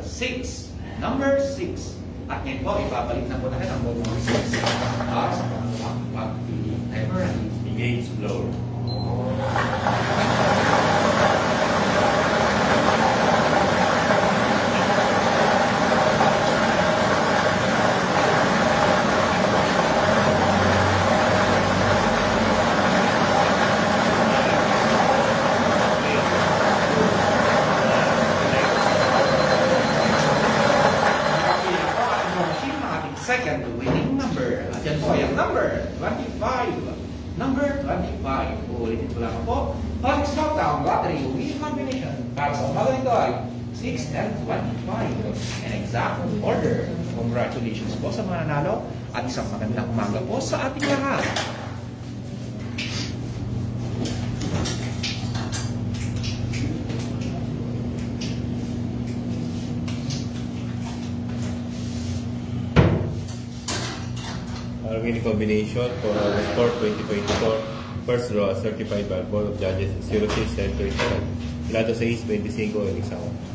6. Number 6. At ngayon po, ipabalik na po natin ang number 6. Sa pag-timer. Engage floor. Second winning number. At yan po yung number 25. Number 25. Ulitin ko lang po. Pag Smackdown Lottery win combination para sa umaga nito ay 6 and 25. In exact order. Congratulations po sa mga nanalo at isang magandang umaga po sa ating lahat. Our winning combination for our sport 2024. First draw, certified by Board of Judges 06 and 25. Pilato 6, 25 and 1.